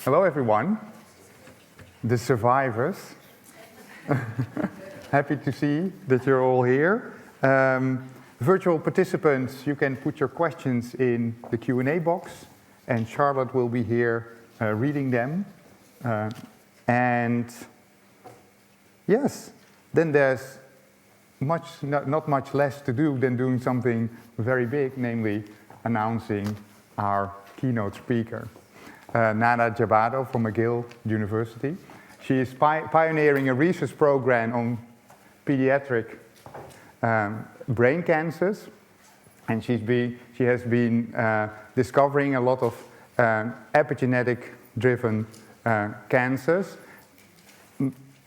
Hello, everyone, the survivors. Happy to see that you're all here. Virtual participants, you can put your questions in the Q&A box, and Charlotte will be here reading them. And yes, then there's not much less to do than doing something very big, namely announcing our keynote speaker. Nada Jabado from McGill University. She is pioneering a research program on pediatric brain cancers, and she has been discovering a lot of epigenetic-driven cancers.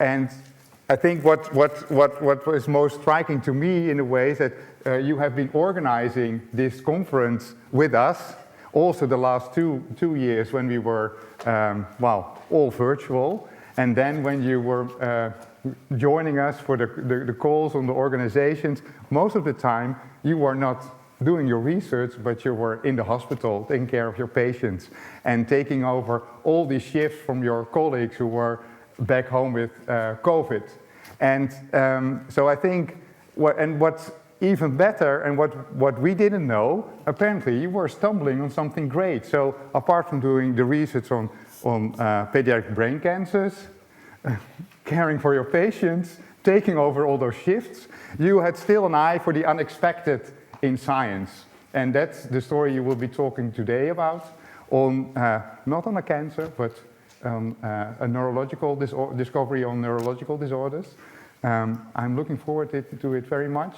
And I think what was most striking to me in a way is that you have been organizing this conference with us. Also the last two years when we were, all virtual. And then when you were joining us for the calls on the organizations, most of the time you were not doing your research, but you were in the hospital taking care of your patients and taking over all these shifts from your colleagues who were back home with COVID. And so I think, what's even better, and what we didn't know, apparently you were stumbling on something great. So apart from doing the research on pediatric brain cancers, caring for your patients, taking over all those shifts, you had still an eye for the unexpected in science. And that's the story you will be talking today about, on not on a cancer, but a neurological discovery on neurological disorders. I'm looking forward to it very much.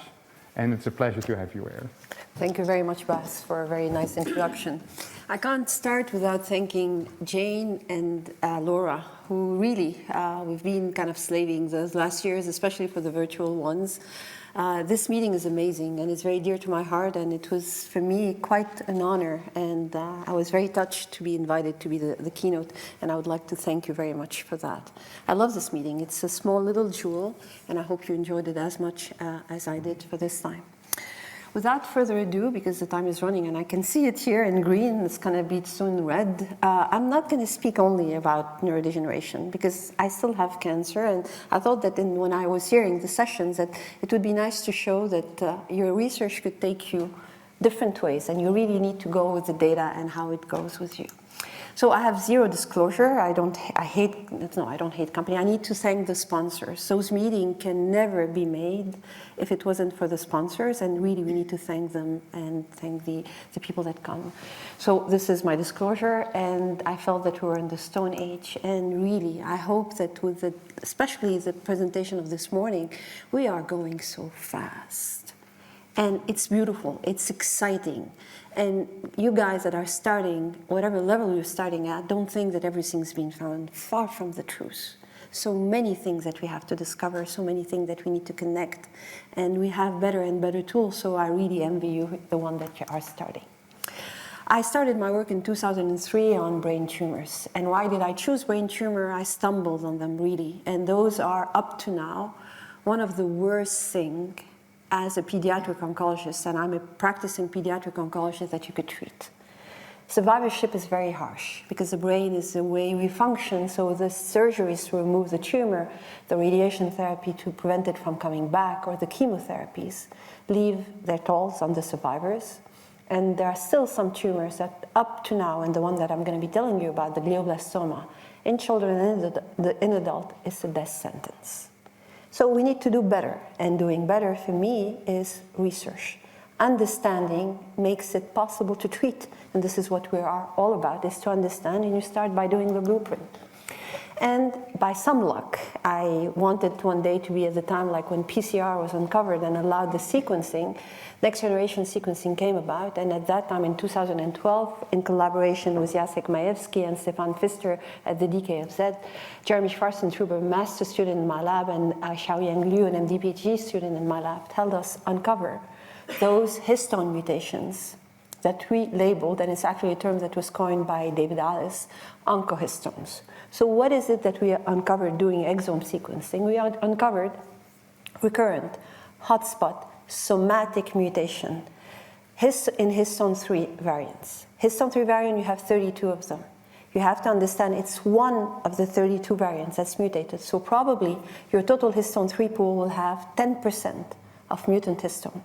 And it's a pleasure to have you here. Thank you very much, Bas, for a very nice introduction. I can't start without thanking Jane and Laura, who really, we've been kind of slaving those last years, especially for the virtual ones. This meeting is amazing, and it's very dear to my heart, and it was, for me, quite an honor, and I was very touched to be invited to be the keynote, and I would like to thank you very much for that. I love this meeting. It's a small little jewel, and I hope you enjoyed it as much as I did for this time. Without further ado, because the time is running and I can see it here in green, it's going to be soon red, I'm not going to speak only about neurodegeneration because I still have cancer, and I thought that when I was hearing the sessions that it would be nice to show that your research could take you different ways, and you really need to go with the data and how it goes with you. So I have zero disclosure. I don't hate company. I need to thank the sponsors. Those meetings can never be made if it wasn't for the sponsors, and really we need to thank them and thank the people that come. So this is my disclosure, and I felt that we were in the Stone Age, and really I hope that with especially the presentation of this morning, we are going so fast. And it's beautiful, it's exciting. And you guys that are starting, whatever level you're starting at, don't think that everything's been found. Far from the truth. So many things that we have to discover, so many things that we need to connect. And we have better and better tools, so I really envy you, the one that you are starting. I started my work in 2003 on brain tumors. And why did I choose brain tumor? I stumbled on them, really. And those are, up to now, one of the worst things as a pediatric oncologist, and I'm a practicing pediatric oncologist, that you could treat. Survivorship is very harsh because the brain is the way we function, so the surgeries to remove the tumor, the radiation therapy to prevent it from coming back, or the chemotherapies leave their tolls on the survivors. And there are still some tumors that up to now, and the one that I'm going to be telling you about, the glioblastoma, in children and in adult, is a death sentence. So we need to do better, and doing better for me is research. Understanding makes it possible to treat, and this is what we are all about, is to understand, and you start by doing the blueprint. And by some luck, I wanted one day to be at the time like when PCR was uncovered and allowed the sequencing, next generation sequencing came about, and at that time in 2012, in collaboration with Jacek Majewski and Stefan Pfister at the DKFZ, Jeremy Schwarzentuber, master student in my lab, and Xiaoyang Liu, an MD PhD student in my lab, helped us uncover those histone mutations that we labeled, and it's actually a term that was coined by David Alice, oncohistones. So what is it that we uncovered doing exome sequencing? We uncovered recurrent, hotspot, somatic mutation in histone 3 variants. Histone 3 variant, you have 32 of them. you have to understand it's one of the 32 variants that's mutated. So probably your total histone 3 pool will have 10% of mutant histone.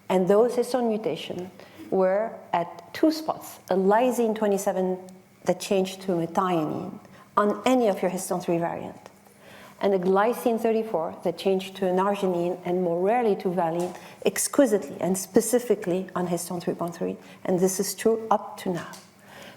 And those histone mutations were at 2 spots, a lysine 27 that changed to methionine on any of your histone 3 variant, and a glycine 34 that changed to an arginine and more rarely to valine exquisitely and specifically on histone 3.3. And this is true up to now.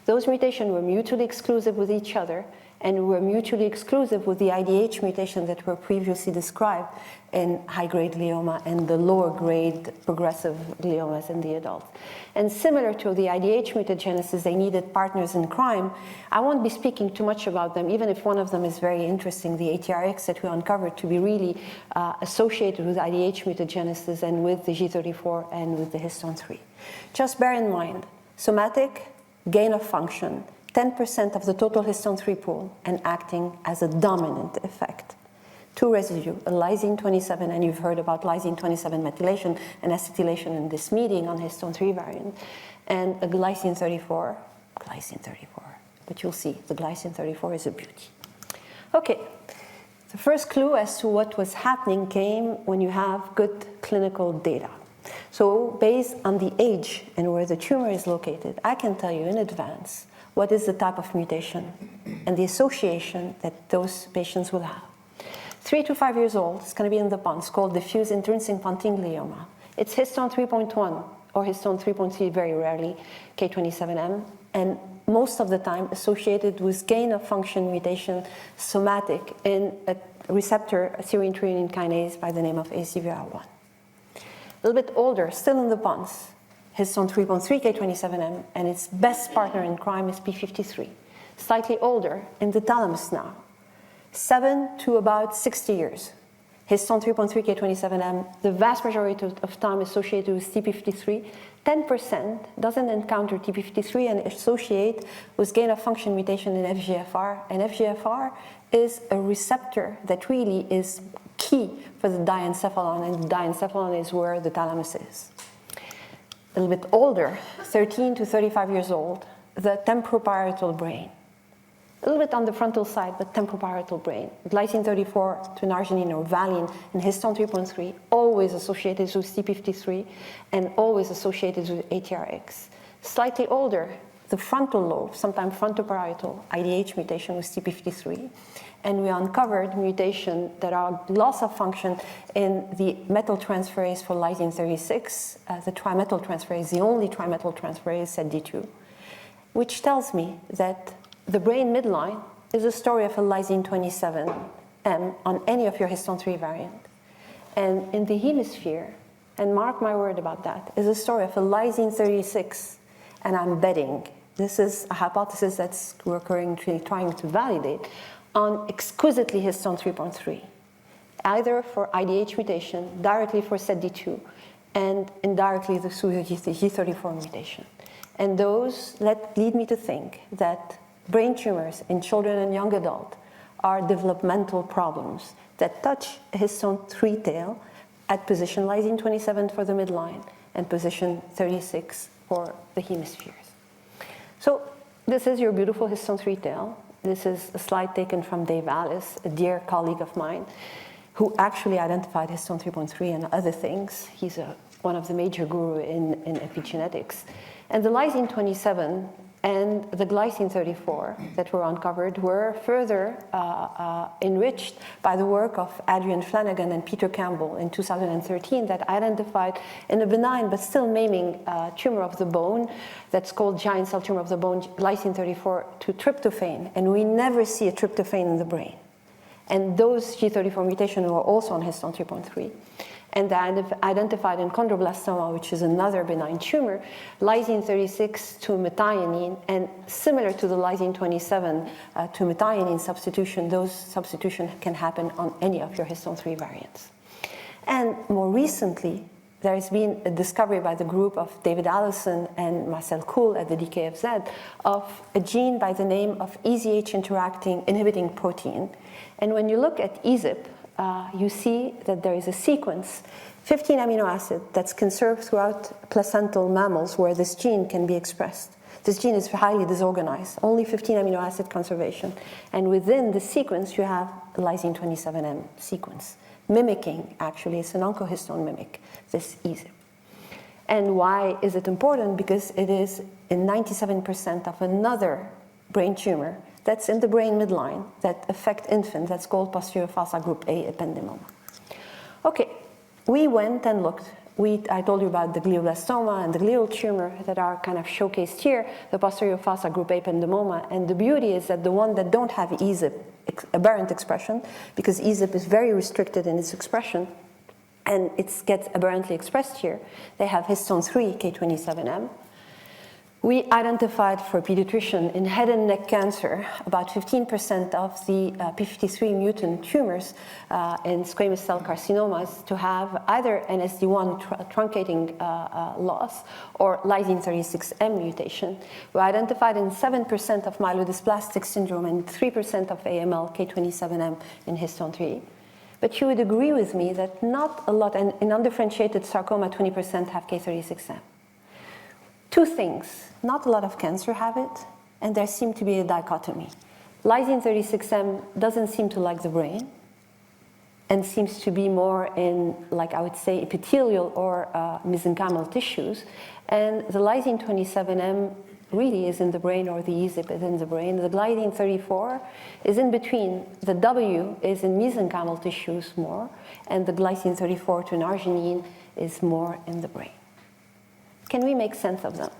Those mutations were mutually exclusive with each other and were mutually exclusive with the IDH mutation that were previously described in high-grade glioma and the lower-grade progressive gliomas in the adults. And similar to the IDH mutagenesis, they needed partners in crime. I won't be speaking too much about them, even if one of them is very interesting, the ATRX that we uncovered to be really associated with IDH mutagenesis and with the G34 and with the histone 3. Just bear in mind, somatic, gain of function, 10% of the total histone 3 pool, and acting as a dominant effect. 2 residue, a lysine 27, and you've heard about lysine 27 methylation and acetylation in this meeting on histone 3 variant, and a glycine 34, but you'll see the glycine 34 is a beauty. Okay, the first clue as to what was happening came when you have good clinical data. So based on the age and where the tumor is located, I can tell you in advance what is the type of mutation and the association that those patients will have. 3 to 5 years old, it's going to be in the pons, called diffuse intrinsic pontine glioma. It's histone 3.1 or histone 3.3, very rarely, K27M, and most of the time associated with gain of function mutation somatic in a receptor, a serine threonine kinase by the name of ACVR1. A little bit older, still in the pons, histone 3.3 K27M, and its best partner in crime is P53. Slightly older, in the thalamus now, 7 to about 60 years. Histone 3.3 K27M, the vast majority of time associated with TP53. 10% doesn't encounter TP53 and associate with gain of function mutation in FGFR. And FGFR is a receptor that really is key for the diencephalon, and the diencephalon is where the thalamus is. A little bit older, 13 to 35 years old, the temporoparietal brain. A little bit on the frontal side, but temporoparietal brain. Glycine 34 to an arginine or valine and histone 3.3, always associated with TP53 and always associated with ATRX. Slightly older, the frontal lobe, sometimes frontoparietal, IDH mutation with TP53. And we uncovered mutation that are loss of function in the methyltransferase for lysine 36, the trimethyltransferase, the only trimethyltransferase, SETD2, which tells me that the brain midline is a story of a lysine 27M on any of your histone 3 variant. And in the hemisphere, and mark my word about that, is a story of a lysine 36, and I'm betting, this is a hypothesis that's we're currently trying to validate, on exquisitely histone 3.3, either for IDH mutation, directly for SETD2, and indirectly through the G34 mutation. And those lead me to think that brain tumors in children and young adults are developmental problems that touch histone 3 tail at position lysine 27 for the midline and position 36 for the hemispheres. So this is your beautiful histone 3 tail. This is a slide taken from Dave Alice, a dear colleague of mine, who actually identified histone 3.3 and other things. He's one of the major gurus in epigenetics. And the lysine 27 and the glycine 34 that were uncovered were further enriched by the work of Adrian Flanagan and Peter Campbell in 2013 that identified in a benign but still maiming tumor of the bone that's called giant cell tumor of the bone, glycine 34 to tryptophan, and we never see a tryptophan in the brain. And those G34 mutations were also on histone 3.3. And they identified in chondroblastoma, which is another benign tumor, lysine 36 to methionine, and similar to the lysine 27 to methionine substitution, those substitutions can happen on any of your histone 3 variants. And more recently, there has been a discovery by the group of David Allison and Marcel Kuhl at the DKFZ of a gene by the name of EZH interacting inhibiting protein. And when you look at EZIP, you see that there is a sequence, 15 amino acid, that's conserved throughout placental mammals where this gene can be expressed. This gene is highly disorganized, only 15 amino acid conservation. And within the sequence, you have a lysine 27M sequence, mimicking, actually, it's an oncohistone mimic, this EZIP. And why is it important? Because it is in 97% of another brain tumor that's in the brain midline that affect infants, that's called posterior fossa group A ependymoma. Okay, we went and looked. I told you about the glioblastoma and the glial tumor that are kind of showcased here, the posterior fossa group A ependymoma. And the beauty is that the one that don't have EZIP aberrant expression, because EZIP is very restricted in its expression, and it gets aberrantly expressed here, they have histone 3, K27M. We identified for pediatrician in head and neck cancer about 15% of the p53 mutant tumors in squamous cell carcinomas to have either NSD1 truncating loss or lysine 36M mutation. We identified in 7% of myelodysplastic syndrome and 3% of AML K27M in histone 3. But you would agree with me that not a lot, and in undifferentiated sarcoma, 20% have K36M. Two things, not a lot of cancer have it, and there seemed to be a dichotomy. Lysine 36M doesn't seem to like the brain, and seems to be more in, like I would say, epithelial or mesenchymal tissues, and the lysine 27M really is in the brain, or the EZIP is in the brain. The lysine 34 is in between. The W is in mesenchymal tissues more, and the glycine 34 to an arginine is more in the brain. Can we make sense of them?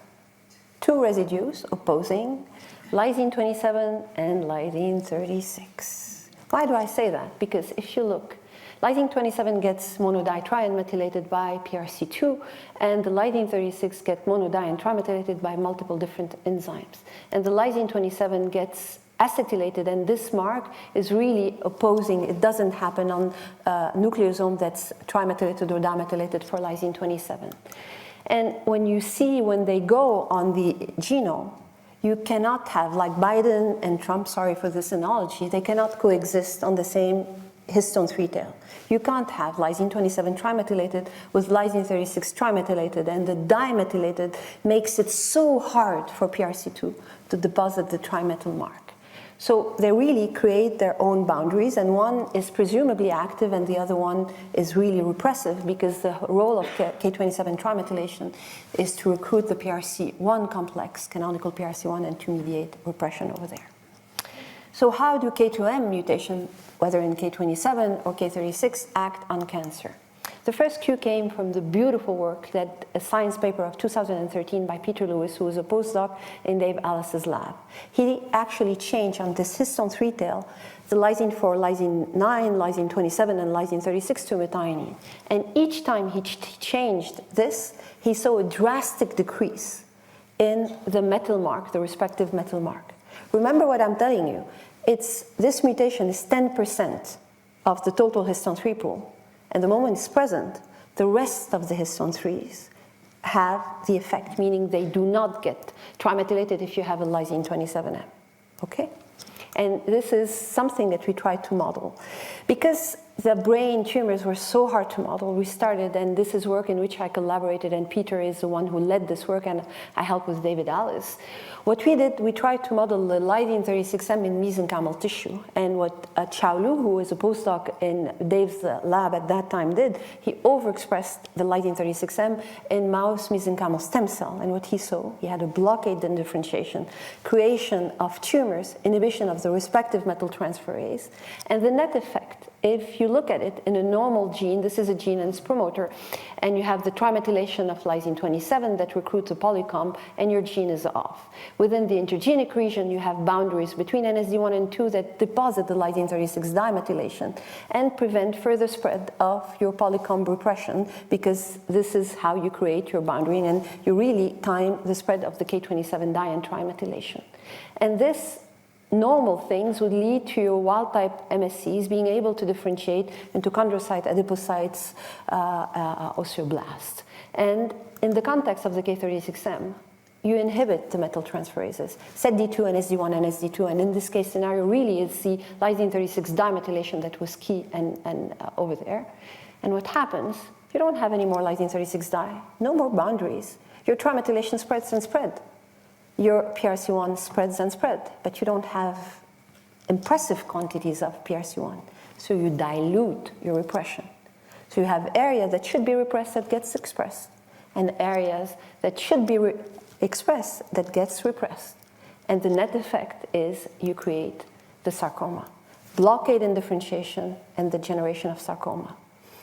Two residues opposing, lysine 27 and lysine 36. Why do I say that? Because if you look, lysine 27 gets monoditrimethylated by PRC2, and the lysine 36 gets monodi and trimethylated by multiple different enzymes. And the lysine 27 gets acetylated, and this mark is really opposing. It doesn't happen on nucleosome that's trimethylated or dimethylated for lysine 27. And when you see when they go on the genome, you cannot have, like Biden and Trump, sorry for this analogy, they cannot coexist on the same histone 3 tail. You can't have lysine 27 trimethylated with lysine 36 trimethylated, and the dimethylated makes it so hard for PRC2 to deposit the trimethyl mark. So they really create their own boundaries, and one is presumably active and the other one is really repressive, because the role of K27 trimethylation is to recruit the PRC1 complex, canonical PRC1, and to mediate repression over there. So how do K2M mutation, whether in K27 or K36, act on cancer? The first cue came from the beautiful work that a science paper of 2013 by Peter Lewis, who was a postdoc in Dave Alice's lab. He actually changed on this histone 3 tail the lysine 4, lysine 9, lysine 27, and lysine 36 to methionine. And each time he changed this, he saw a drastic decrease in the methyl mark, the respective methyl mark. Remember what I'm telling you. This mutation is 10% of the total histone 3 pool. And the moment it's present, the rest of the histone 3s have the effect, meaning they do not get trimethylated if you have a lysine 27M. Okay? And this is something that we try to model. Because the brain tumors were so hard to model, we started, and this is work in which I collaborated, and Peter is the one who led this work, and I helped with David Alice. What we did, we tried to model the lysine 36M in mesenchymal tissue, and what Chao Lu, who was a postdoc in Dave's lab at that time, did, he overexpressed the lysine 36M in mouse mesenchymal stem cell, and what he saw, he had a blockade in differentiation, creation of tumors, inhibition of the respective methyltransferase, and the net effect, if you look at it in a normal gene, this is a gene and its promoter, and you have the trimethylation of lysine 27 that recruits a polycomb, and your gene is off. Within the intergenic region, you have boundaries between NSD1 and 2 that deposit the lysine 36 dimethylation and prevent further spread of your polycomb repression, because this is how you create your boundary, and you really time the spread of the K27 di and trimethylation. And this normal things would lead to your wild-type MSCs being able to differentiate into chondrocyte, adipocytes, osteoblasts. And in the context of the K36M, you inhibit the metal transferases, SETD2 and SD1 and SD2, and in this case scenario really it's the lysine 36 dimethylation that was key and over there. And what happens, you don't have any more lysine 36 di, no more boundaries. Your trimethylation spreads and spread. Your PRC1 spreads and spread, but you don't have impressive quantities of PRC1. So you dilute your repression. So you have areas that should be repressed that gets expressed, and areas that should be expressed that gets repressed. And the net effect is you create the sarcoma, blockade in differentiation, and the generation of sarcoma.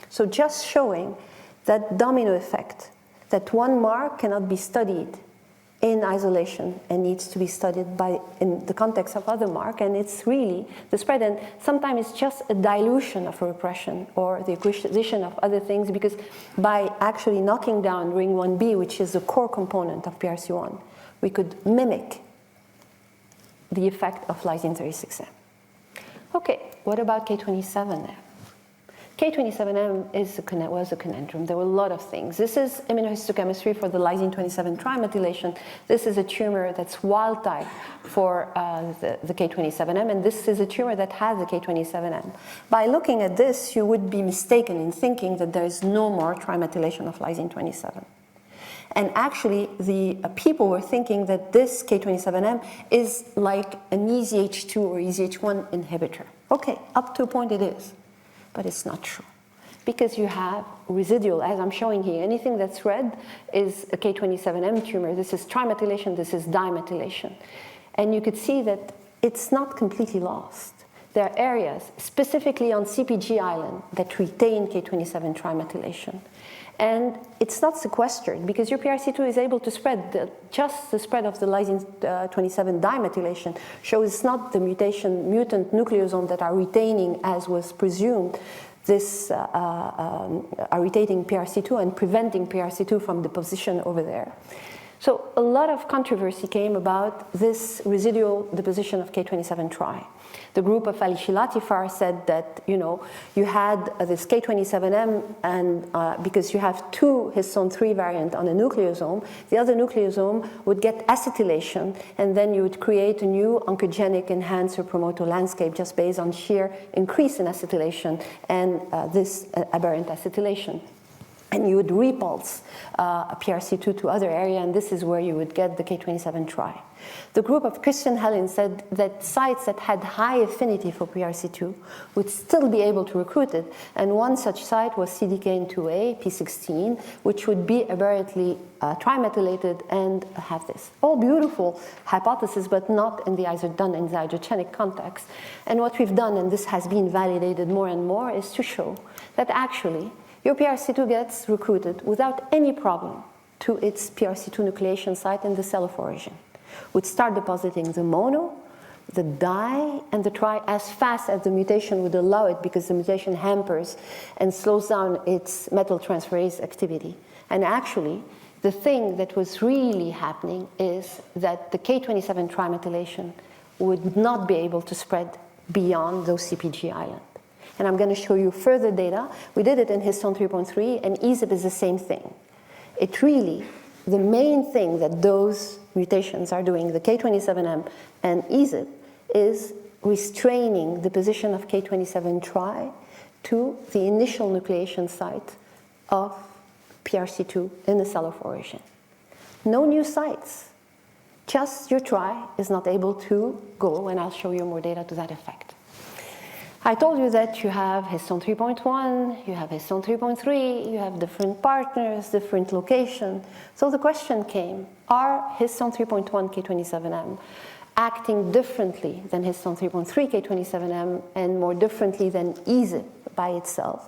So just showing that domino effect, that one mark cannot be studied in isolation and needs to be studied in the context of other mark, and it's really the spread. And sometimes it's just a dilution of a repression or the acquisition of other things, because by actually knocking down ring 1b, which is the core component of PRC1, we could mimic the effect of lysine 36M. Okay, what about K27M? K27M was a conundrum. There were a lot of things. This is immunohistochemistry for the lysine 27 trimethylation. This is a tumor that's wild type for the K27M, and this is a tumor that has the K27M. By looking at this, you would be mistaken in thinking that there is no more trimethylation of lysine 27. And actually, the people were thinking that this K27M is like an EZH2 or EZH1 inhibitor. Okay, up to a point it is. But it's not true, because you have residual, as I'm showing here. Anything that's red is a K27M tumor. This is trimethylation, this is dimethylation. And you could see that it's not completely lost. There are areas, specifically on CPG island, that retain K27 trimethylation. And it's not sequestered, because your PRC2 is able to spread. Just the spread of the lysine 27 dimethylation shows it's not the mutant nucleosomes that are retaining, as was presumed, this are retaining PRC2 and preventing PRC2 from deposition over there. So a lot of controversy came about this residual deposition of K27 tri. The group of Ali Shilatifar said that, you had this K27M, and because you have two histone 3 variant on a nucleosome, the other nucleosome would get acetylation, and then you would create a new oncogenic enhancer promoter landscape just based on sheer increase in acetylation and this aberrant acetylation. And you would repulse a PRC2 to other area, and this is where you would get the K27 tri. The group of Christian Helen said that sites that had high affinity for PRC2 would still be able to recruit it, and one such site was CDKN2A, P16, which would be aberrantly trimethylated and have this. All beautiful hypotheses, but not in done in the isogenic context. And what we've done, and this has been validated more and more, is to show that actually your PRC2 gets recruited without any problem to its PRC2 nucleation site in the cell of origin. Would start depositing the mono, the di, and the tri as fast as the mutation would allow it, because the mutation hampers and slows down its metal transferase activity. And actually, the thing that was really happening is that the K27 trimethylation would not be able to spread beyond those CPG islands. And I'm going to show you further data. We did it in histone 3.3, and EZIP is the same thing. It really, the main thing that those mutations are doing, the K27M and EZIP, is restraining the position of K27 tri to the initial nucleation site of PRC2 in the cell of origin. No new sites. Just your tri is not able to go, and I'll show you more data to that effect. I told you that you have histone 3.1, you have histone 3.3, you have different partners, different location. So the question came, are histone 3.1 K27M acting differently than histone 3.3 K27M and more differently than EZIP by itself?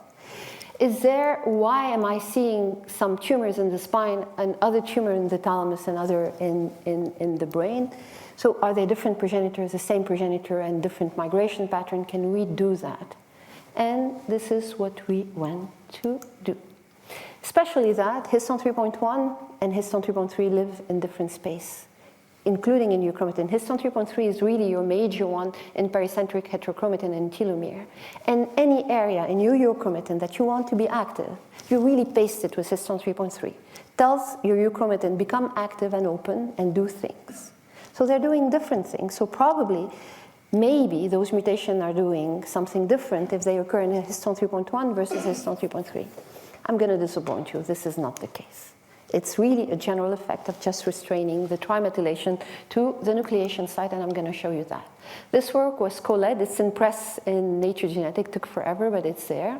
Why am I seeing some tumors in the spine and other tumor in the thalamus and other in the brain? So are they different progenitors, the same progenitor, and different migration pattern? Can we do that? And this is what we went to do. Especially that histone 3.1 and histone 3.3 live in different space including in euchromatin. Histone 3.3 is really your major one in pericentric heterochromatin and telomere. And any area in your euchromatin that you want to be active, you really paste it with histone 3.3. Tells your euchromatin become active and open and do things. So they're doing different things. So probably, maybe those mutations are doing something different if they occur in histone 3.1 versus histone 3.3. I'm going to disappoint you. This is not the case. It's really a general effect of just restraining the trimethylation to the nucleation site, and I'm going to show you that. This work was co-led. It's in press in Nature Genetic. Took forever, but it's there.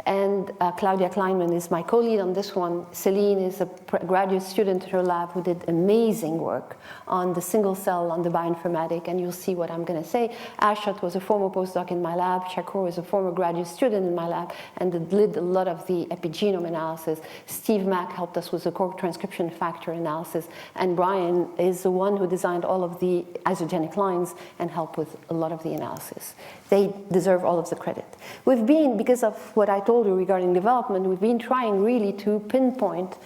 And Claudia Kleinman is my co-lead on this one. Celine is a graduate student at her lab who did amazing work on the single cell, on the bioinformatic, and you'll see what I'm going to say. Ashat was a former postdoc in my lab. Shakur was a former graduate student in my lab and did a lot of the epigenome analysis. Steve Mack helped us with the core transcription factor analysis, and Brian is the one who designed all of the isogenic lines and helped with a lot of the analysis. They deserve all of the credit. We've been, because of what I told you regarding development, we've been trying really to pinpoint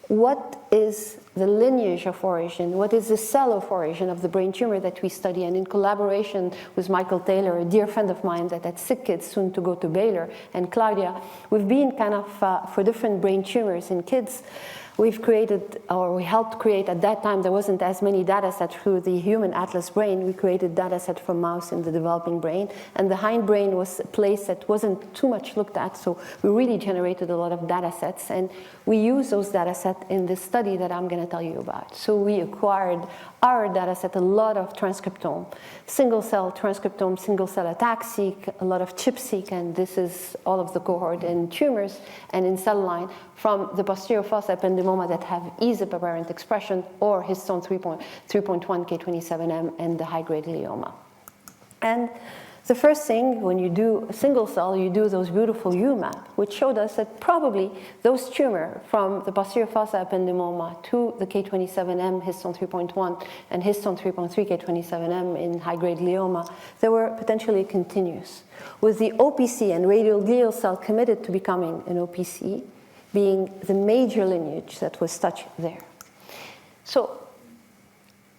what is the lineage of origin, what is the cell of origin of the brain tumor that we study. And in collaboration with Michael Taylor, a dear friend of mine that had sick kids soon to go to Baylor, and Claudia, we've been kind of, for different brain tumors in kids, we've created, or we helped create, at that time there wasn't as many data sets through the human atlas brain. We created data set from mouse in the developing brain, and the hindbrain was a place that wasn't too much looked at, so we really generated a lot of data sets, and we use those data sets in this study that I'm going to tell you about. So we acquired our data set, a lot of transcriptome, single cell transcriptome, single cell attack-seq, a lot of chip-seq, and this is all of the cohort in tumors and in cell line from the posterior fossa ependymoma that have EZIP aberrant expression or histone 3.1 K27M and the high-grade glioma. And the first thing, when you do a single cell, you do those beautiful UMAP, which showed us that probably those tumor from the posterior fossa ependymoma to the K27M, histone 3.1, and histone 3.3 K27M in high-grade glioma, they were potentially continuous, with the OPC and radial glial cell committed to becoming an OPC being the major lineage that was touched there. So,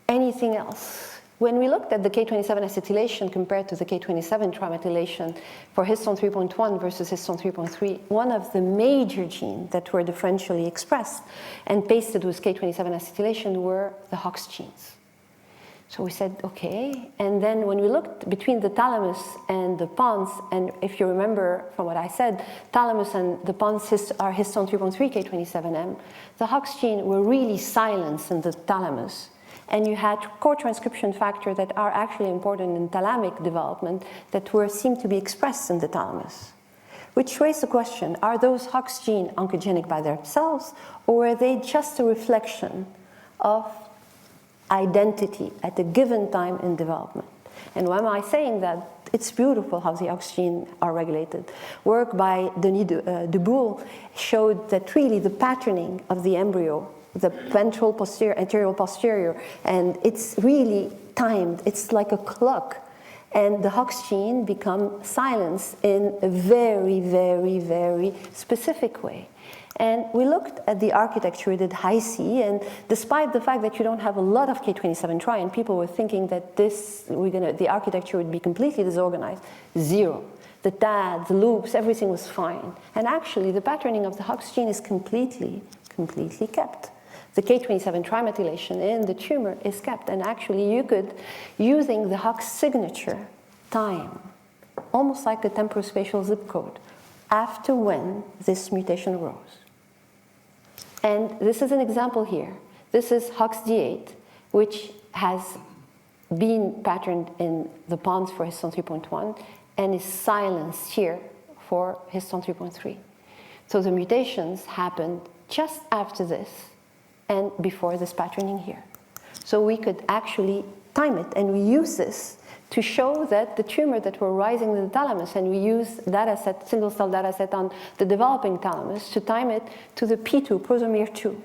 anything else? When we looked at the K27 acetylation compared to the K27 trimethylation for histone 3.1 versus histone 3.3, one of the major genes that were differentially expressed and pasted with K27 acetylation were the Hox genes. So we said, okay, and then when we looked between the thalamus and the pons, and if you remember from what I said, thalamus and the pons are histone 3.3 K27M, the Hox gene were really silenced in the thalamus. And you had core transcription factors that are actually important in thalamic development that seem to be expressed in the thalamus. Which raised the question, are those Hox genes oncogenic by themselves, or are they just a reflection of identity at a given time in development? And why am I saying that? It's beautiful how the Hox genes are regulated. Work by Denis Dubourg showed that really the patterning of the embryo, the ventral posterior, anterior posterior, and it's really timed. It's like a clock. And the Hox gene become silenced in a very, very, very specific way. And we looked at the architecture, we did Hi-C, and despite the fact that you don't have a lot of K27 tri, and people were thinking that the architecture would be completely disorganized, zero. The TAD, the loops, everything was fine. And actually, the patterning of the Hox gene is completely kept. The K27 trimethylation in the tumor is kept, and actually you could, using the Hox signature, time, almost like a temporospatial zip code, after when this mutation arose. And this is an example here. This is HOXD8, which has been patterned in the pons for histone 3.1 and is silenced here for histone 3.3. So the mutations happened just after this and before this patterning here. So we could actually time it, and we use this to show that the tumor that were rising in the thalamus, and we use data set, single cell data set on the developing thalamus to time it to the P2, prosomere 2.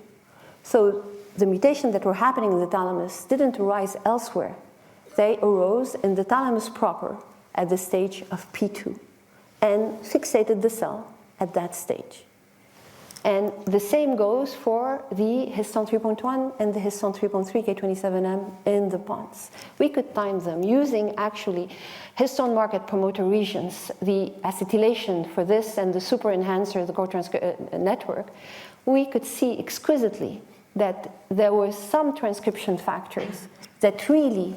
So the mutations that were happening in the thalamus didn't arise elsewhere. They arose in the thalamus proper at the stage of P2 and fixated the cell at that stage. And the same goes for the histone 3.1 and the histone 3.3 K27M in the pons. We could time them using actually histone market promoter regions, the acetylation for this and the super enhancer, the core network. We could see exquisitely that there were some transcription factors that really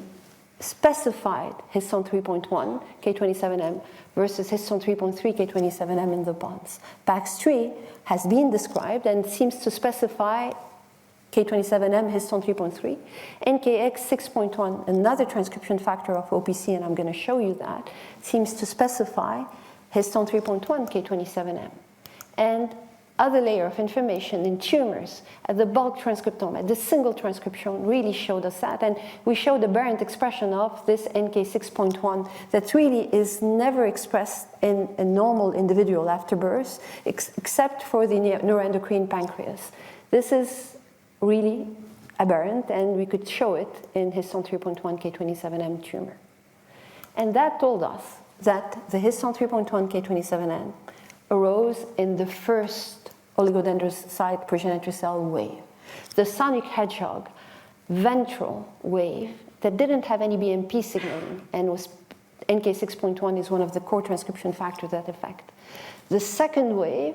specified histone 3.1 K27M versus histone 3.3 K27M in the bonds. PAX3 has been described and seems to specify K27M histone 3.3, NKX 6.1, another transcription factor of OPC, and I'm going to show you that, seems to specify histone 3.1 K27M. And other layer of information in tumors at the bulk transcriptome, at the single transcription, really showed us that. And we showed aberrant expression of this NK6.1 that really is never expressed in a normal individual after birth, except for the neuroendocrine pancreas. This is really aberrant, and we could show it in histone 3.1 K27M tumor. And that told us that the histone 3.1 K27M arose in the first oligodendrocyte progenitor cell wave, the sonic hedgehog ventral wave that didn't have any BMP signaling and was NK6.1 is one of the core transcription factors that affect. The second wave,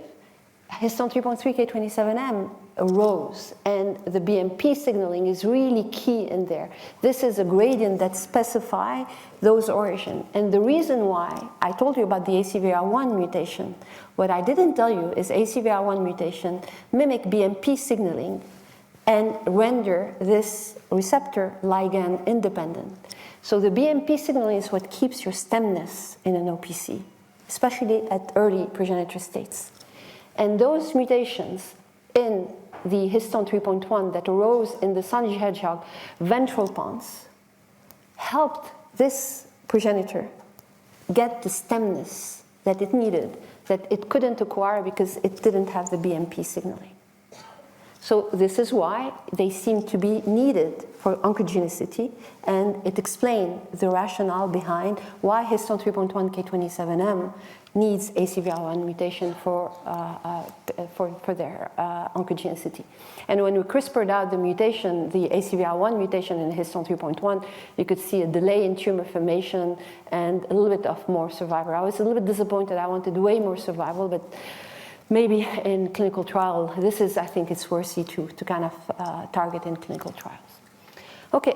histone 3.3 K27M, arose, and the BMP signaling is really key in there. This is a gradient that specifies those origins. And the reason why I told you about the ACVR1 mutation, what I didn't tell you is ACVR1 mutation mimic BMP signaling and render this receptor ligand independent. So the BMP signaling is what keeps your stemness in an OPC, especially at early progenitor states. And those mutations in the histone 3.1 that arose in the sonic hedgehog ventral pons helped this progenitor get the stemness that it needed, that it couldn't acquire because it didn't have the BMP signaling. So this is why they seem to be needed for oncogenicity, and it explains the rationale behind why histone 3.1 K27M needs ACVR1 mutation for their oncogenicity. And when we CRISPR'd out the mutation, the ACVR1 mutation in histone 3.1, you could see a delay in tumor formation and a little bit of more survival. I was a little bit disappointed. I wanted way more survival, but maybe in clinical trial, this is, I think it's worthy to kind of target in clinical trials. Okay,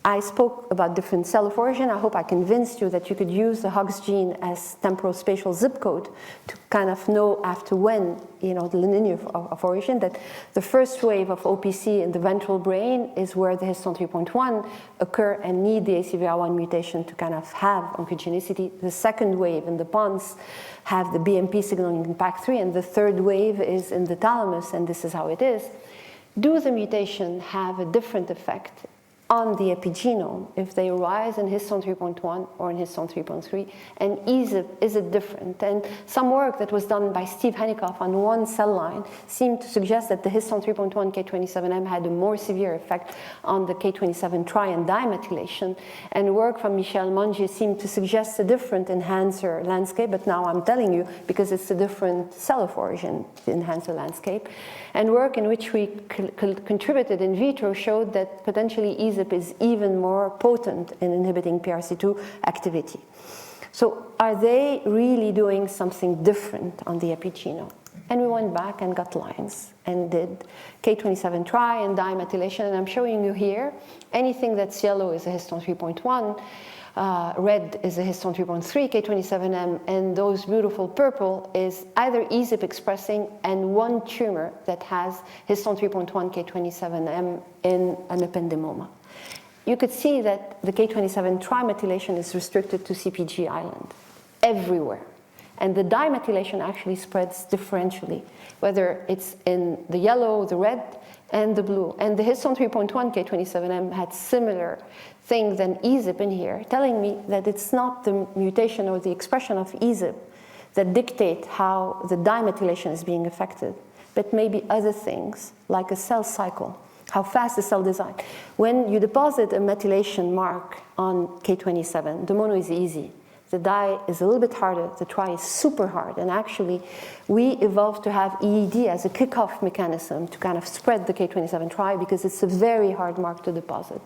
I spoke about different cell of origin. I hope I convinced you that you could use the Hox gene as temporal spatial zip code to kind of know after when, the lineage of origin, that the first wave of OPC in the ventral brain is where the histone 3.1 occur and need the ACVR1 mutation to kind of have oncogenicity. The second wave in the pons have the BMP signaling in PAC3, and the third wave is in the thalamus, and this is how it is. Do the mutation have a different effect on the epigenome if they arise in histone 3.1 or in histone 3.3, and is it different? And some work that was done by Steve Henikoff on one cell line seemed to suggest that the histone 3.1 K27M had a more severe effect on the K27 tri and dimethylation, and work from Michel Monge seemed to suggest a different enhancer landscape, but now I'm telling you because it's a different cell of origin, the enhancer landscape. And work in which we contributed in vitro showed that potentially EZIP is even more potent in inhibiting PRC2 activity. So are they really doing something different on the epigenome? And we went back and got lines and did K27 tri and dimethylation, and I'm showing you here anything that's yellow is a histone 3.1, red is a histone 3.3 K27M, and those beautiful purple is either EZIP expressing and one tumor that has histone 3.1 K27M in an ependymoma. You could see that the K27 trimethylation is restricted to CPG island everywhere. And the dimethylation actually spreads differentially, whether it's in the yellow, the red, and the blue. And the histone 3.1 K27M had similar thing than EZIP in here, telling me that it's not the mutation or the expression of EZIP that dictate how the dimethylation is being affected, but maybe other things like a cell cycle, how fast the cell design. When you deposit a methylation mark on K27, the mono is easy. The di is a little bit harder, the tri is super hard, and actually we evolved to have EED as a kickoff mechanism to kind of spread the K27 tri because it's a very hard mark to deposit.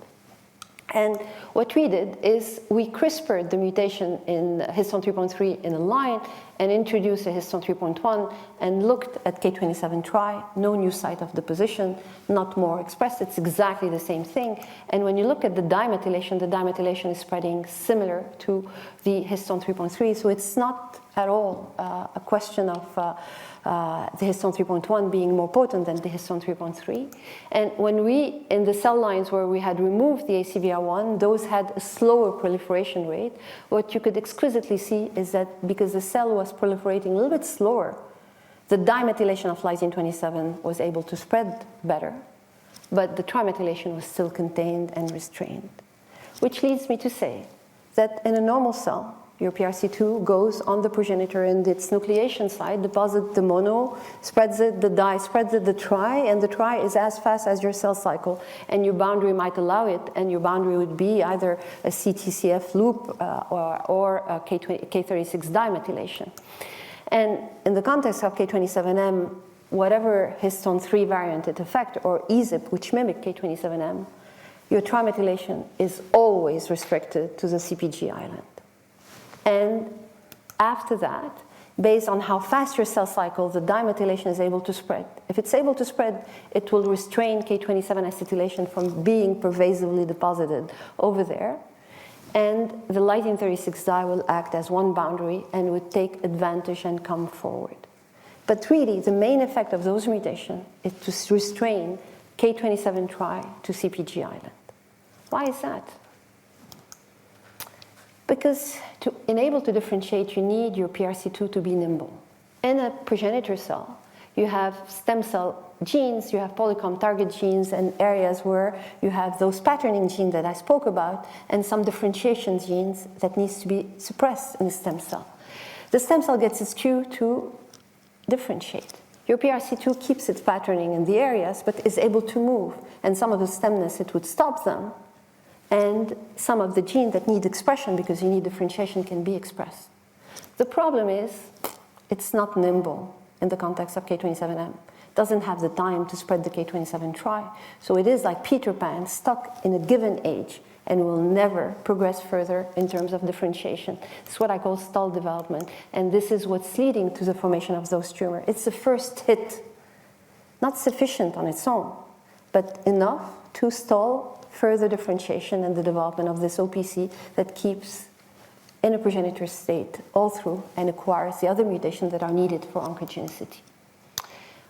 And what we did is we CRISPRed the mutation in histone 3.3 in a line and introduced a histone 3.1 and looked at K27 tri, no new site of deposition, not more expressed, it's exactly the same thing. And when you look at the dimethylation is spreading similar to the histone 3.3, so it's not at all a question of the histone 3.1 being more potent than the histone 3.3. And when we, in the cell lines where we had removed the ACVR1, those had a slower proliferation rate. What you could exquisitely see is that because the cell was proliferating a little bit slower, the dimethylation of lysine 27 was able to spread better, but the trimethylation was still contained and restrained. Which leads me to say that in a normal cell, your PRC2 goes on the progenitor and its nucleation side, deposits the mono, spreads it, the di spreads it, the tri, and the tri is as fast as your cell cycle, and your boundary might allow it, and your boundary would be either a CTCF loop or a K36 dimethylation. And in the context of K27M, whatever histone 3 variant it affects, or EZIP, which mimic K27M, your trimethylation is always restricted to the CPG island. And after that, based on how fast your cell cycle, the dimethylation is able to spread. If it's able to spread, it will restrain K27 acetylation from being pervasively deposited over there. And the lysine 36 di will act as one boundary and would take advantage and come forward. But really, the main effect of those mutations is to restrain K27 tri to CPG island. Why is that? Because to enable to differentiate, you need your PRC2 to be nimble. In a progenitor cell, you have stem cell genes, you have polycomb target genes, and areas where you have those patterning genes that I spoke about, and some differentiation genes that needs to be suppressed in the stem cell. The stem cell gets its cue to differentiate. Your PRC2 keeps its patterning in the areas, but is able to move, and some of the stemness, it would stop them, and some of the genes that need expression because you need differentiation can be expressed. The problem is it's not nimble in the context of K27M. Doesn't have the time to spread the K27 tri. So it is like Peter Pan stuck in a given age and will never progress further in terms of differentiation. It's what I call stall development. And this is what's leading to the formation of those tumors. It's the first hit, not sufficient on its own, but enough to stall further differentiation and the development of this OPC that keeps in a progenitor state all through and acquires the other mutations that are needed for oncogenicity.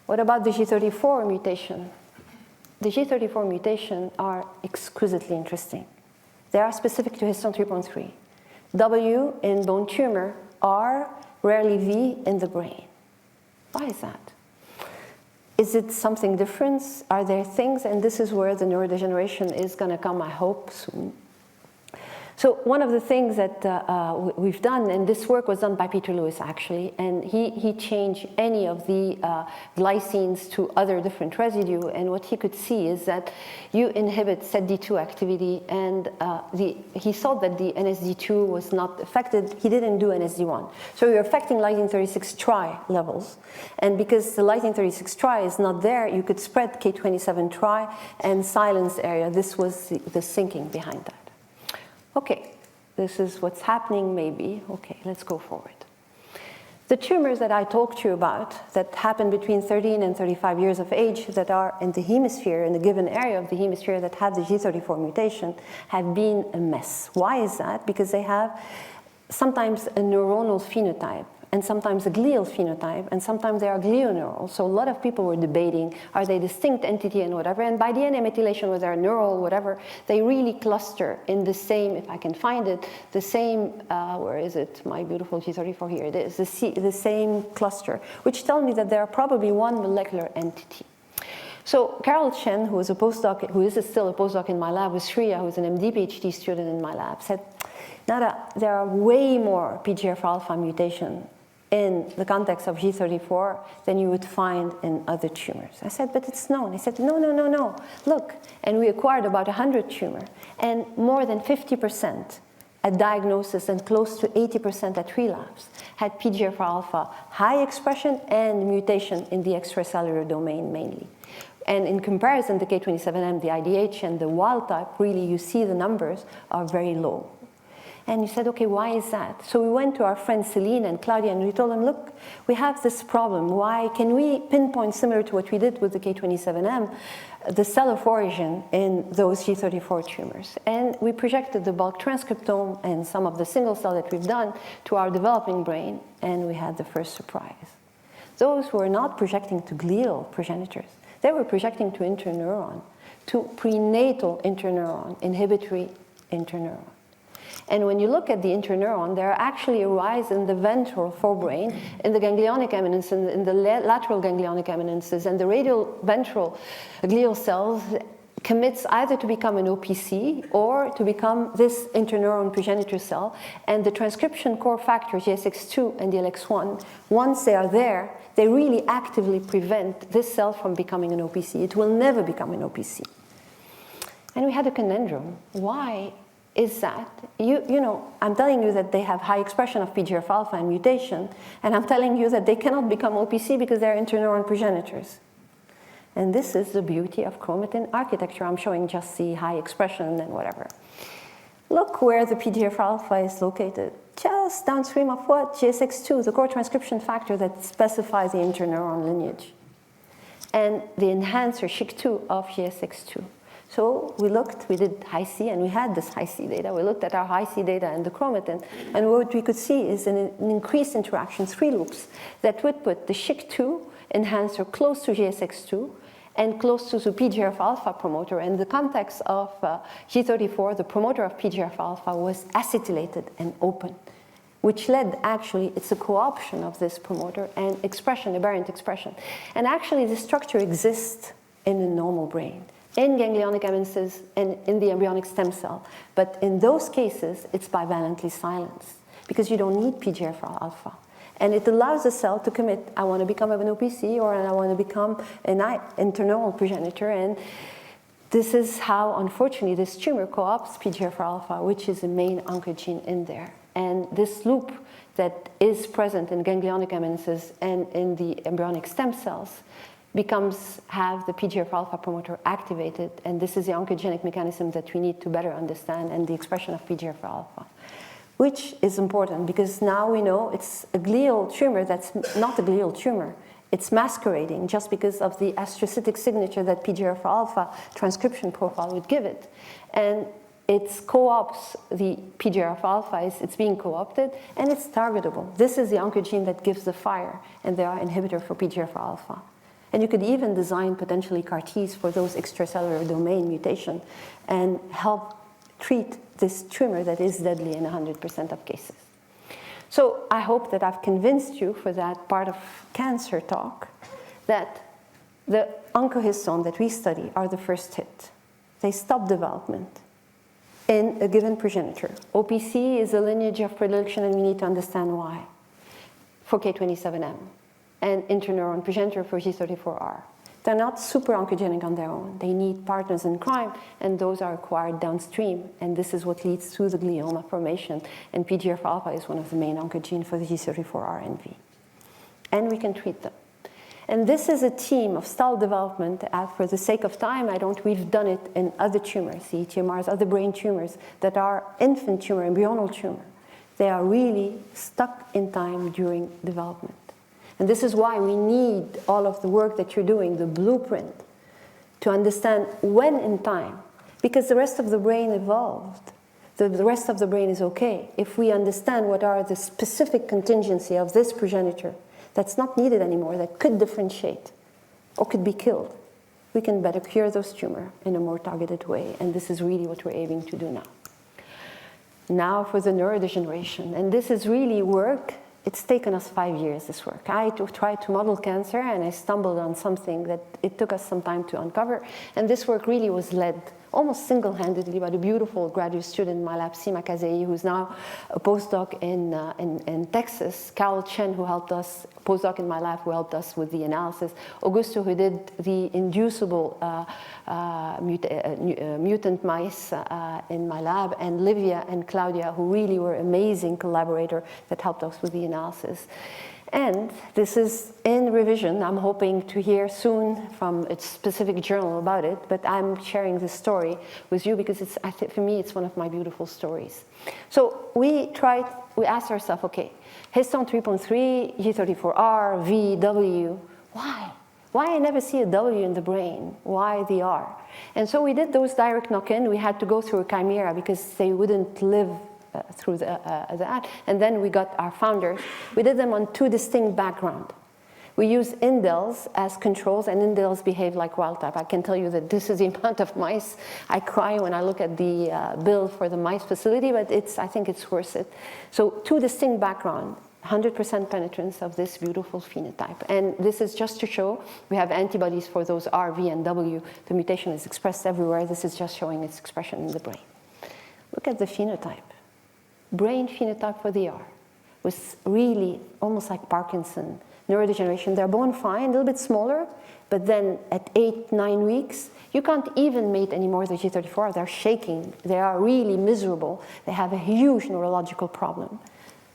What about the G34 mutation? The G34 mutation are exquisitely interesting. They are specific to histone 3.3. W in bone tumor, R, rarely V in the brain. Why is that? Is it something different? Are there things? And this is where the neurodegeneration is going to come, I hope, soon. So one of the things that we've done, and this work was done by Peter Lewis actually, and he changed any of the glycines to other different residue, and what he could see is that you inhibit SETD2 activity, and he saw that the NSD2 was not affected. He didn't do NSD1. So you're affecting lysine 36 tri levels, and because the lysine 36 tri is not there, you could spread K27 tri and silence area. This was the thinking behind that. Okay, this is what's happening maybe. Okay, let's go forward. The tumors that I talked to you about that happen between 13 and 35 years of age that are in the hemisphere, in the given area of the hemisphere that have the G34 mutation, have been a mess. Why is that? Because they have sometimes a neuronal phenotype, and sometimes a glial phenotype, and sometimes they are glioneural. So a lot of people were debating, are they distinct entity and whatever, and by DNA methylation, whether they're neural, whatever, they really cluster in the same, if I can find it, the same, where is it, my beautiful G34, here it is, the same cluster, which tells me that they are probably one molecular entity. So Carol Chen, who is a postdoc, who is still a postdoc in my lab with Shreya, who is an MD PhD student in my lab, said, Nada, there are way more PGFR alpha mutation in the context of G34 than you would find in other tumors. I said, but it's known. He said, no, look. And we acquired about 100 tumors, and more than 50% at diagnosis and close to 80% at relapse had PDGFR-alpha high expression and mutation in the extracellular domain mainly. And in comparison, the K27M, the IDH, and the wild type, really you see the numbers are very low. And you said, okay, why is that? So we went to our friends Celine and Claudia and we told them, look, we have this problem. Why can we pinpoint, similar to what we did with the K27M, the cell of origin in those G34 tumors? And we projected the bulk transcriptome and some of the single cell that we've done to our developing brain, and we had the first surprise. Those were not projecting to glial progenitors. They were projecting to interneuron, to prenatal interneuron, inhibitory interneuron. And when you look at the interneuron, there are actually a rise in the ventral forebrain, in the ganglionic eminence, in the lateral ganglionic eminences, and the radial ventral glial cells commits either to become an OPC or to become this interneuron progenitor cell. And the transcription core factors, GSX2 and DLX1, once they are there, they really actively prevent this cell from becoming an OPC. It will never become an OPC. And we had a conundrum. Why is that? You know, I'm telling you that they have high expression of PDGFR-alpha and mutation, and I'm telling you that they cannot become OPC because they're interneuron progenitors. And this is the beauty of chromatin architecture. I'm showing just the high expression and whatever. Look where the PDGFR-alpha is located. Just downstream of what? GSX2, the core transcription factor that specifies the interneuron lineage. And the enhancer SHIC2 of GSX2. So we looked, we did high-C, and we had this high-C data. We looked at our high-C data and the chromatin, and what we could see is an increased interaction, 3 loops, that would put the SHIC2 enhancer close to GSX2 and close to the PDGFR-alpha promoter. In the context of G34, the promoter of PDGFR-alpha was acetylated and open, which led, actually, it's a co-option of this promoter and expression, aberrant expression. And actually, this structure exists in the normal brain, in ganglionic eminences and in the embryonic stem cell. But in those cases, it's bivalently silenced because you don't need PDGFR-alpha. And it allows the cell to commit, I want to become an OPC or I want to become an interneural progenitor. And this is how, unfortunately, this tumor co-opts PDGFR-alpha, which is the main oncogene in there. And this loop that is present in ganglionic eminences and in the embryonic stem cells have the PDGFR-alpha promoter activated, and this is the oncogenic mechanism that we need to better understand, and the expression of PDGFR-alpha, which is important because now we know it's a glial tumor that's not a glial tumor. It's masquerading just because of the astrocytic signature that PDGFR-alpha transcription profile would give it. And it co-opts the PDGFR-alpha, it's being co-opted, and it's targetable. This is the oncogene that gives the fire, and they are inhibitor for PDGFR-alpha. And you could even design potentially CAR-Ts for those extracellular domain mutation and help treat this tumor that is deadly in 100% of cases. So I hope that I've convinced you for that part of cancer talk that the oncohistones that we study are the first hit. They stop development in a given progenitor. OPC is a lineage of predilection, and we need to understand why for K27M. And interneuron progenitor for G34R. They're not super oncogenic on their own. They need partners in crime, and those are acquired downstream. And this is what leads to the glioma formation. And PDGFR-alpha is one of the main oncogenes for the G34R and V. And we can treat them. And this is a team of stall development. For the sake of time, we've done it in other tumors, the ETMRs, other brain tumors that are infant tumor, embryonal tumor. They are really stuck in time during development. And this is why we need all of the work that you're doing, the blueprint, to understand when in time, because the rest of the brain evolved. The rest of the brain is okay. If we understand what are the specific contingency of this progenitor that's not needed anymore, that could differentiate or could be killed, we can better cure those tumors in a more targeted way. And this is really what we're aiming to do now. Now for the neurodegeneration. And this is really work. It's taken us 5 years, this work. I tried to model cancer, and I stumbled on something that it took us some time to uncover. And this work really was led almost single-handedly by the beautiful graduate student in my lab, Sima Kazei, who's now a postdoc in Texas, Carol Chen, who helped us, postdoc in my lab, who helped us with the analysis, Augusto, who did the inducible mutant mice in my lab, and Livia and Claudia, who really were amazing collaborators that helped us with the analysis. And this is in revision. I'm hoping to hear soon from a specific journal about it, but I'm sharing this story with you because it's, for me, it's one of my beautiful stories. So we asked ourselves, okay, histone 3.3, G34R, V, W, why? Why I never see a W in the brain? Why the R? And so we did those direct knock-in. We had to go through a chimera because they wouldn't live through that. And then we got our founders. We did them on two distinct backgrounds. We used indels as controls, and indels behave like wild type. I can tell you that this is the amount of mice I cry when I look at the bill for the mice facility, but I think it's worth it. So two distinct backgrounds. 100% penetrance of this beautiful phenotype. And this is just to show we have antibodies for those R, V, and W. The mutation is expressed everywhere. This is just showing its expression in the brain. Look at the phenotype. Brain phenotype for the R was really almost like Parkinson, neurodegeneration. They're bone fine, a little bit smaller, but then at 8, 9 weeks, you can't even mate anymore the G34. They're shaking. They are really miserable. They have a huge neurological problem.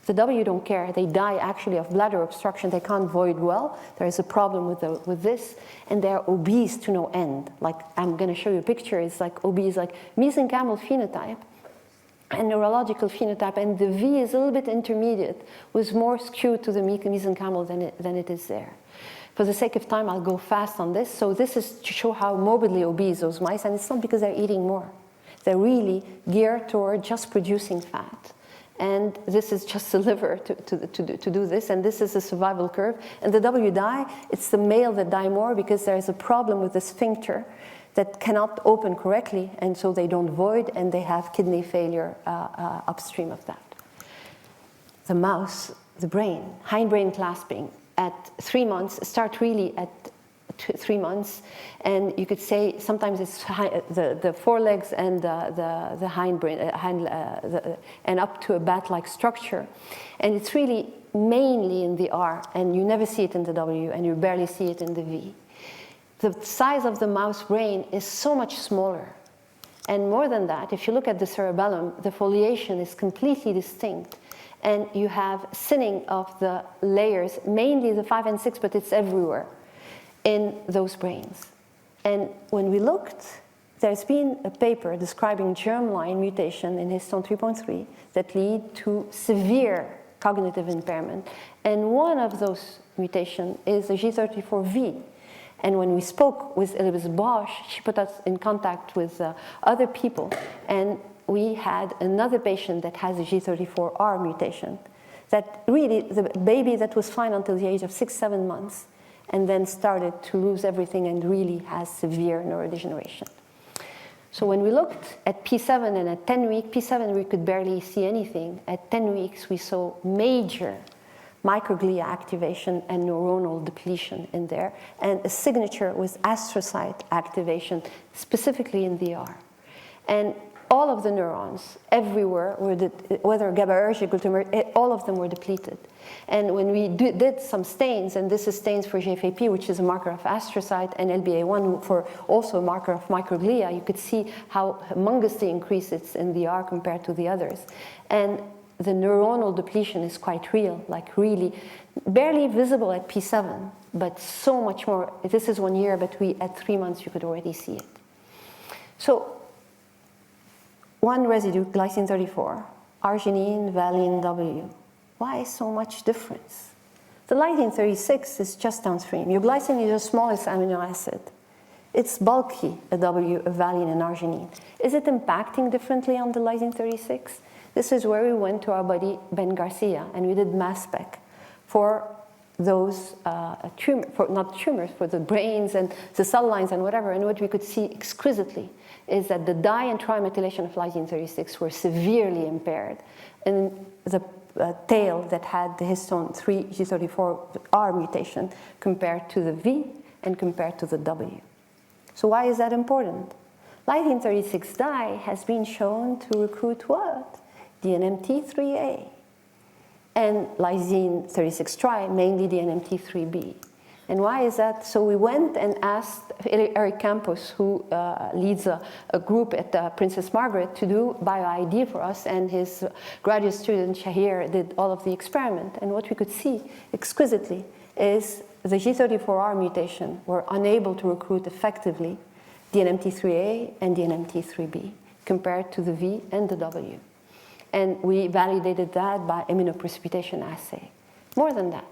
The W don't care. They die actually of bladder obstruction. They can't void well. There is a problem with this, and they're obese to no end. Like, I'm going to show you a picture. It's like obese, like mesenchymal phenotype and neurological phenotype, and the V is a little bit intermediate, with more skewed to the mesenchymal than it is there. For the sake of time, I'll go fast on this. So this is to show how morbidly obese those mice, and it's not because they're eating more. They're really geared toward just producing fat. And this is just the liver to do this, and this is the survival curve. And the W die, it's the male that die more because there is a problem with the sphincter that cannot open correctly, and so they don't void, and they have kidney failure upstream of that. The mouse, the brain, hindbrain clasping at 3 months, start really at 3 months, and you could say sometimes it's the forelegs and the hindbrain, and up to a bat-like structure, and it's really mainly in the R, and you never see it in the W, and you barely see it in the V. The size of the mouse brain is so much smaller, and more than that, if you look at the cerebellum, the foliation is completely distinct, and you have thinning of the layers, mainly the 5 and 6, but it's everywhere in those brains. And when we looked, there's been a paper describing germline mutation in histone 3.3 that lead to severe cognitive impairment. And one of those mutations is the G34V. And when we spoke with Elizabeth Bosch, she put us in contact with other people, and we had another patient that has a G34R mutation, that really, the baby that was fine until the age of 6, 7 months, and then started to lose everything and really has severe neurodegeneration. So when we looked at P7 and at 10 weeks, P7 we could barely see anything. At 10 weeks we saw major microglia activation and neuronal depletion in there, and a signature with astrocyte activation, specifically in the R. And all of the neurons everywhere, whether GABAergic, glutamatergic, all of them were depleted. And when we did some stains, and this is stains for GFAP, which is a marker of astrocyte, and LBA1 for also a marker of microglia, you could see how humongously increased it's in the R compared to the others. And the neuronal depletion is quite real, like really barely visible at P7, but so much more. This is 1 year, but at 3 months you could already see it. So one residue, glycine 34, arginine, valine, W. Why so much difference? The lysine 36 is just downstream. Euglycine is the smallest amino acid. It's bulky, a W, a valine, and arginine. Is it impacting differently on the lysine 36? This is where we went to our buddy Ben Garcia, and we did mass spec for those not tumors, for the brains and the cell lines and whatever. And what we could see exquisitely is that the di and trimethylation of lysine 36 were severely impaired. And the tail that had the histone 3 G34R mutation compared to the V and compared to the W. So why is that important? Lysine 36 dye has been shown to recruit what? DNMT3A. And lysine 36 tri, mainly DNMT3B. And why is that? So we went and asked Eric Campos, who leads a group at Princess Margaret, to do bioID for us, and his graduate student Shahir did all of the experiment. And what we could see exquisitely is the G34R mutation were unable to recruit effectively DNMT3A and DNMT3B compared to the V and the W. And we validated that by immunoprecipitation assay. More than that,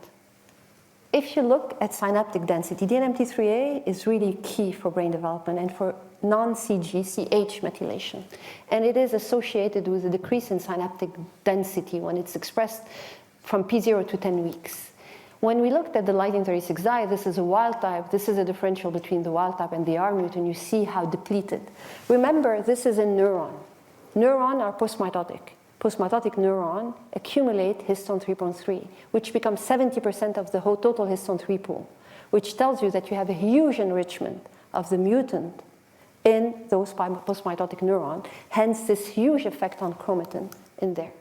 if you look at synaptic density, DNMT3A is really key for brain development and for non-CG, CH methylation. And it is associated with a decrease in synaptic density when it's expressed from P0 to 10 weeks. When we looked at the lysine 36 dye, this is a wild type, this is a differential between the wild type and the R mutant, you see how depleted. Remember, this is a neuron. Neurons are postmitotic. Postmitotic neuron accumulate histone 3.3, which becomes 70% of the whole total histone 3 pool, which tells you that you have a huge enrichment of the mutant in those postmitotic neurons, hence this huge effect on chromatin in there.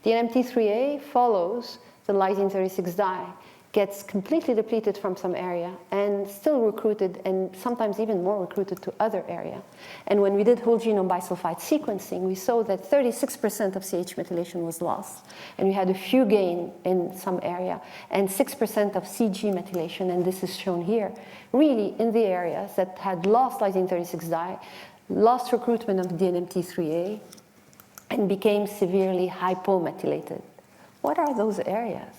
The NMT3A follows the lysine 36 dye, gets completely depleted from some area and still recruited, and sometimes even more recruited to other area. And when we did whole genome bisulfite sequencing, we saw that 36% of CH methylation was lost, and we had a few gain in some area, and 6% of CG methylation, and this is shown here, really in the areas that had lost lysine 36 dye, lost recruitment of DNMT3A, and became severely hypomethylated. What are those areas?